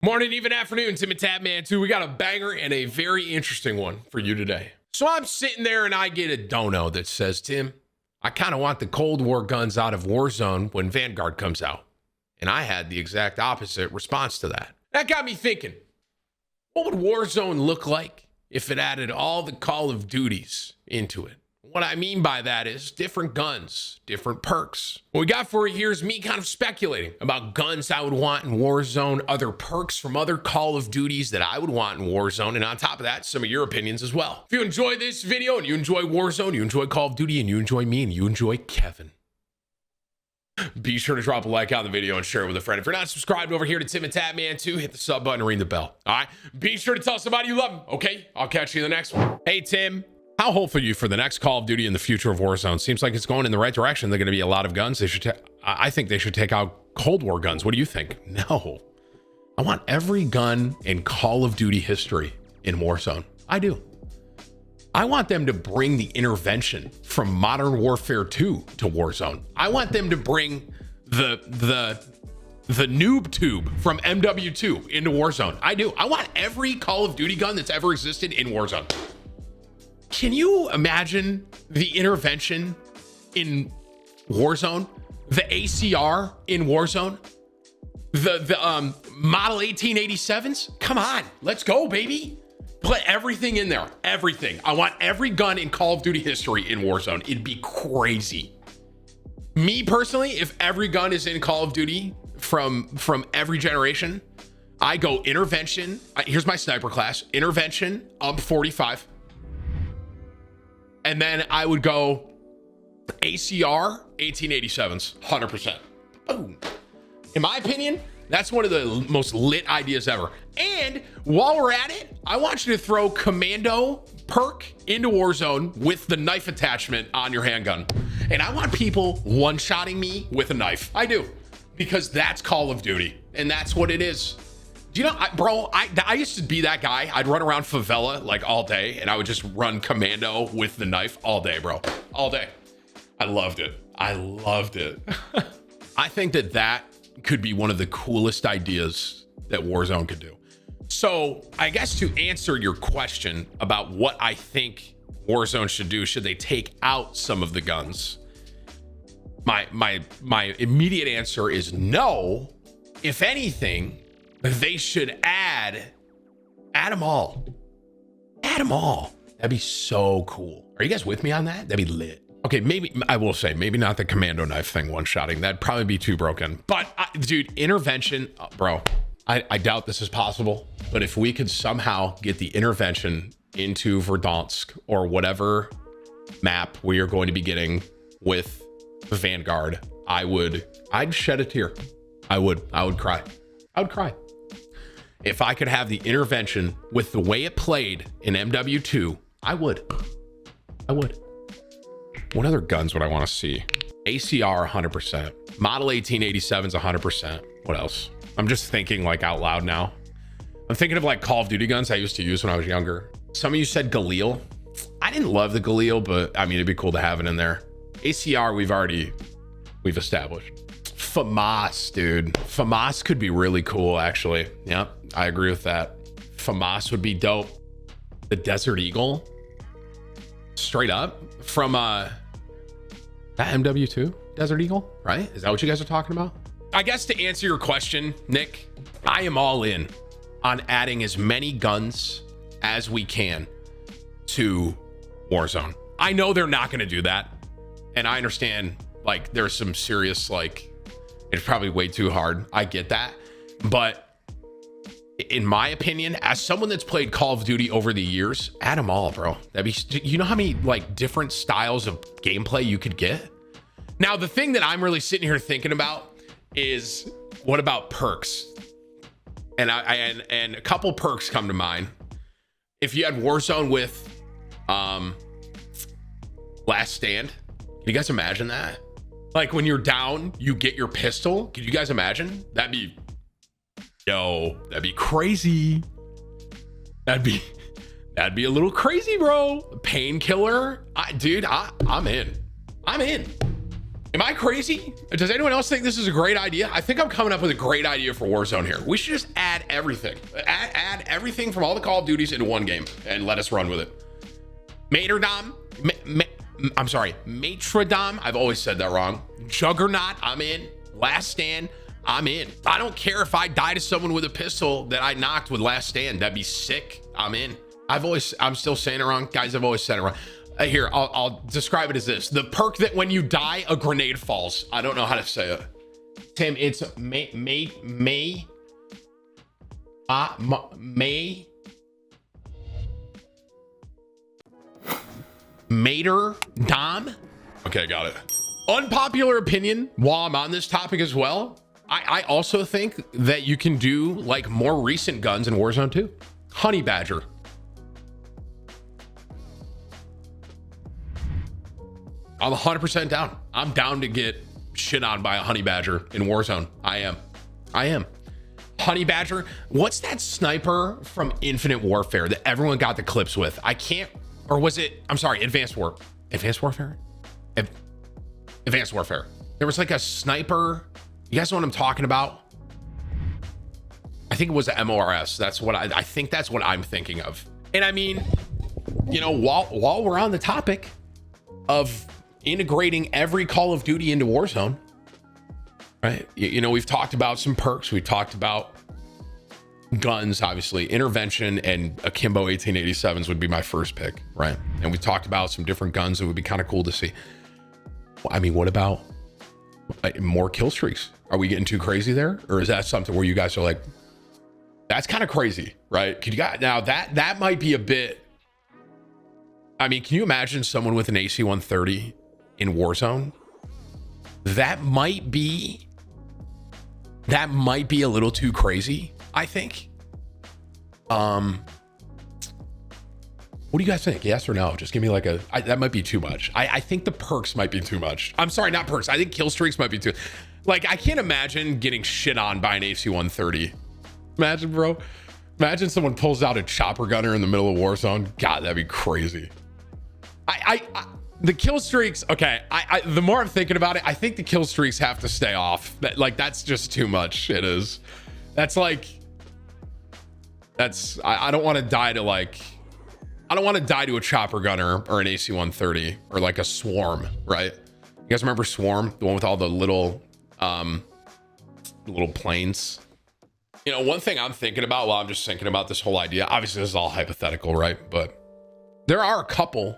Morning, even afternoon, TimTheTatman 2. We got a banger and a very interesting one for you today. So I'm sitting there and I get a dono that says, Tim, I kind of want the Cold War guns out of Warzone when Vanguard comes out. And I had the exact opposite response to that. That got me thinking, what would Warzone look like if it added all the Call of Duties into it? What I mean by that is different guns, different perks. What we got for you here is me kind of speculating about guns I would want in Warzone, other perks from other Call of Duties that I would want in Warzone, and on top of that, some of your opinions as well. If you enjoy this video and you enjoy Warzone, you enjoy Call of Duty, and you enjoy me, and you enjoy Kevin, be sure to drop a like on the video and share it with a friend. If you're not subscribed over here to TimTheTatman 2, hit the sub button and ring the bell. All right? Be sure to tell somebody you love them, okay? I'll catch you in the next one. Hey, Tim. How hopeful are you for the next Call of Duty in the future of Warzone? Seems like it's going in the right direction. They're going to be a lot of guns. I think they should take out Cold War guns. What do you think? No. I want every gun in Call of Duty history in Warzone. I do. I want them to bring the intervention from Modern Warfare 2 to Warzone. I want them to bring the noob tube from MW2 into Warzone. I do. I want every Call of Duty gun that's ever existed in Warzone. Can you imagine the intervention in Warzone? The ACR in Warzone? The Model 1887s? Come on, let's go, baby. Put everything in there, everything. I want every gun in Call of Duty history in Warzone. It'd be crazy. Me personally, if every gun is in Call of Duty from every generation, I go intervention. Here's my sniper class. Intervention, 45. And then I would go ACR 1887s, 100%. Boom. In my opinion, that's one of the most lit ideas ever. And while we're at it, I want you to throw Commando perk into Warzone with the knife attachment on your handgun. And I want people one-shotting me with a knife. I do. Because that's Call of Duty. And that's what it is. Do you know, I used to be that guy. I'd run around favela like all day and I would just run Commando with the knife all day, bro. All day. I loved it. I loved it. I think that could be one of the coolest ideas that Warzone could do. So I guess to answer your question about what I think Warzone should do, should they take out some of the guns? My immediate answer is no. If anything, they should add them all. Add them all. That'd be so cool. Are you guys with me on that? That'd be lit. Okay, maybe, I will say, maybe not the Commando knife thing, one-shotting. That'd probably be too broken. But, dude, intervention, bro, I doubt this is possible. But if we could somehow get the intervention into Verdansk or whatever map we are going to be getting with Vanguard, I'd shed a tear. I would cry. I would cry. If I could have the intervention with the way it played in MW2, I would. What other guns would I want to see? ACR 100%. Model 1887's 100%. What else? I'm just thinking like out loud now. I'm thinking of like Call of Duty guns I used to use when I was younger. Some of you said Galil. I didn't love the Galil, but I mean, it'd be cool to have it in there. ACR, we've established. FAMAS, dude. FAMAS could be really cool, actually. Yep, I agree with that. FAMAS would be dope. The Desert Eagle, straight up from that MW2 Desert Eagle, right? Is that what you guys are talking about? I guess to answer your question, Nick, I am all in on adding as many guns as we can to Warzone. I know they're not going to do that, and I understand like there's some serious like. It's probably way too hard. I get that. But in my opinion, as someone that's played Call of Duty over the years, add them all, bro. You know how many like different styles of gameplay you could get? Now, the thing that I'm really sitting here thinking about is what about perks? And and a couple perks come to mind. If you had Warzone with Last Stand, can you guys imagine that? Like when you're down, you get your pistol. Can you guys imagine? That'd be crazy. That'd be a little crazy, bro. Painkiller. I'm in. Am I crazy? Does anyone else think this is a great idea? I think I'm coming up with a great idea for Warzone here. We should just add everything. Add everything from all the Call of Duties into one game and let us run with it. Materdom. I'm sorry. Matredom. I've always said that wrong. Juggernaut. I'm in. Last Stand. I'm in. I don't care if I die to someone with a pistol that I knocked with Last Stand. That'd be sick. I'm in. I'm still saying it wrong. Guys, I've always said it wrong. Here, I'll describe it as this. The perk that when you die, a grenade falls. I don't know how to say it. Tim, it's Mater Dom. Okay, got it. Unpopular opinion while I'm on this topic as well. I also think that you can do like more recent guns in Warzone 2. Honey Badger. I'm 100% down. I'm down to get shit on by a Honey Badger in Warzone. I am. Honey Badger. What's that sniper from Infinite Warfare that everyone got the clips with? I can't, or was it, I'm sorry, Advanced Warfare? Advanced Warfare. There was like a sniper. You guys know what I'm talking about? I think it was the MORS. That's what I think that's what I'm thinking of. And I mean, you know, while we're on the topic of integrating every Call of Duty into Warzone, right? You know, we've talked about some perks. We've talked about guns, obviously. Intervention and Akimbo 1887s would be my first pick, right? And we talked about some different guns that would be kind of cool to see. I mean, what about more kill streaks? Are we getting too crazy there? Or is that something where you guys are like, that's kind of crazy, right? Could you guys, now that might be a bit, I mean, can you imagine someone with an AC-130 in Warzone? That might be a little too crazy, I think. What do you guys think? Yes or no? Just give me like that might be too much. I think the perks might be too much. I'm sorry, not perks. I think kill streaks might be too, like, I can't imagine getting shit on by an AC-130. Imagine, bro. Imagine someone pulls out a chopper gunner in the middle of Warzone. God, that'd be crazy. The kill streaks, okay. The more I'm thinking about it, I think the kill streaks have to stay off. That's just too much. It is. That's like, I don't want to die to I don't want to die to a chopper gunner or an AC-130 or like a Swarm, right? You guys remember Swarm? The one with all the little planes? You know, one thing I'm thinking about while I'm just thinking about this whole idea, obviously this is all hypothetical, right? But there are a couple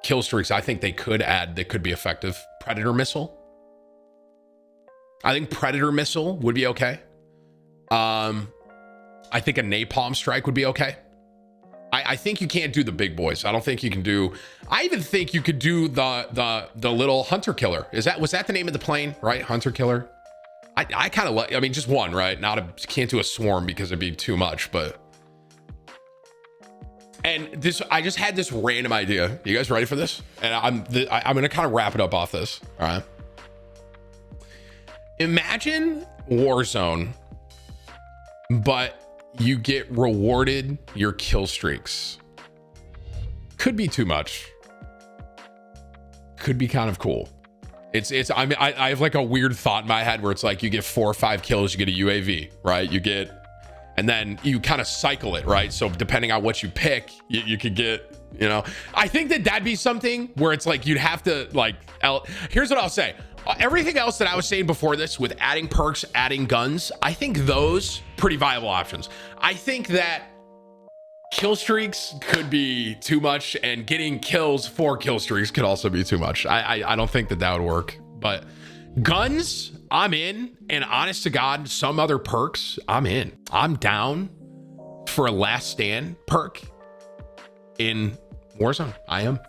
kill streaks I think they could add that could be effective. Predator missile. I think Predator missile would be okay. I think a napalm strike would be okay. I think you can't do the big boys. I don't think you can do, I even think you could do the little hunter killer. Was that the name of the plane, right? Hunter killer. I kind of like, I mean, just one, right? Can't do a swarm because it'd be too much, but. And I just had this random idea. You guys ready for this? And I'm going to kind of wrap it up off this. All right. Imagine Warzone, but you get rewarded your kill streaks. Could be too much. Could be kind of cool. I mean, I have like a weird thought in my head where it's like you get 4 or 5 kills, you get a UAV, right? And then you kind of cycle it, right? So depending on what you pick, you could get, you know, I think that'd be something where it's like, you'd have to here's what I'll say. Everything else that I was saying before this with adding perks, adding guns, I think those pretty viable options. I think that kill streaks could be too much, and getting kills for kill streaks could also be too much. I don't think that would work, but guns, I'm in. And honest to God, some other perks, I'm in. I'm down for a Last Stand perk in Warzone. I am.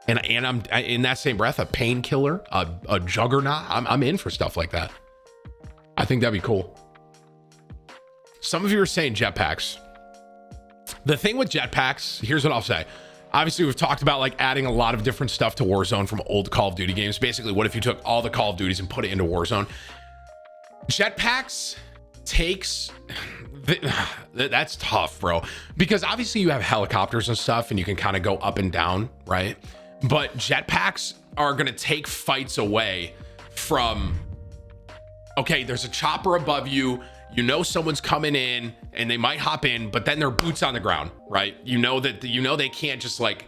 And I'm in that same breath, a painkiller, a juggernaut. I'm in for stuff like that. I think that'd be cool. Some of you are saying jetpacks. The thing with jetpacks, here's what I'll say. Obviously, we've talked about like adding a lot of different stuff to Warzone from old Call of Duty games. Basically, what if you took all the Call of Duties and put it into Warzone? Jetpacks that's tough, bro. Because obviously you have helicopters and stuff and you can kind of go up and down, right? But jetpacks are going to take fights away from, okay, there's a chopper above you. You know someone's coming in and they might hop in, but then their boots on the ground, right? You know that they can't just like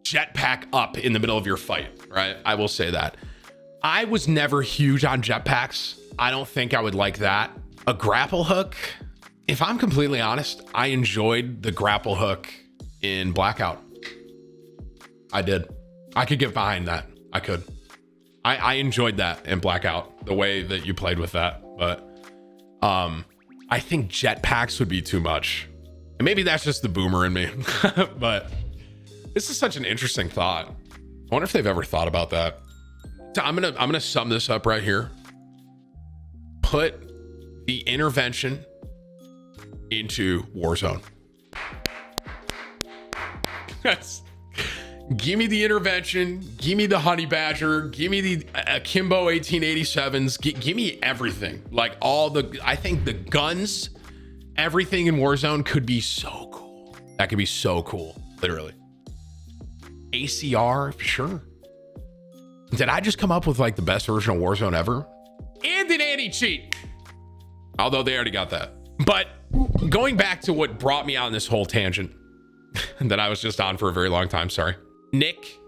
jetpack up in the middle of your fight, right? I will say that. I was never huge on jetpacks. I don't think I would like that. A grapple hook, if I'm completely honest, I enjoyed the grapple hook in Blackout. I did. I could get behind that. I could. I enjoyed that in Blackout, the way that you played with that, but I think jetpacks would be too much. And maybe that's just the boomer in me, but this is such an interesting thought. I wonder if they've ever thought about that. So I'm gonna sum this up right here. Put the intervention into Warzone. Give me the intervention. Give me the honey badger. Give me the Akimbo 1887s. Give me everything. Like I think the guns, everything in Warzone could be so cool. That could be so cool, literally. ACR, sure. Did I just come up with like the best version of Warzone ever? And an anti-cheat. Although they already got that. But going back to what brought me on this whole tangent that I was just on for a very long time, sorry. Nick,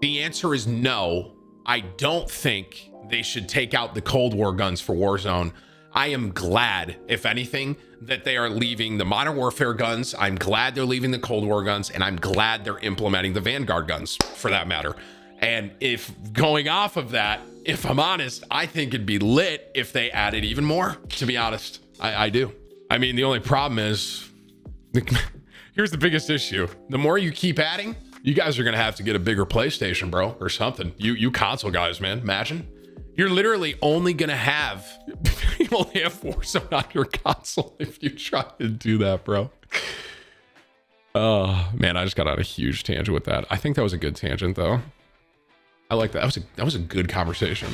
the answer is no. I don't think they should take out the Cold War guns for Warzone. I am glad, if anything, that they are leaving the Modern Warfare guns. I'm glad they're leaving the Cold War guns, and I'm glad they're implementing the Vanguard guns, for that matter. And if going off of that, if I'm honest, I think it'd be lit if they added even more, to be honest. I do. I mean, the only problem is, here's the biggest issue. The more you keep adding, you guys are going to have to get a bigger PlayStation, bro, or something. You console guys, man, imagine. You're literally only going to have, you only have Warzone on your console if you try to do that, bro. Oh, man, I just got on a huge tangent with that. I think that was a good tangent, though. I like that. That was a good conversation.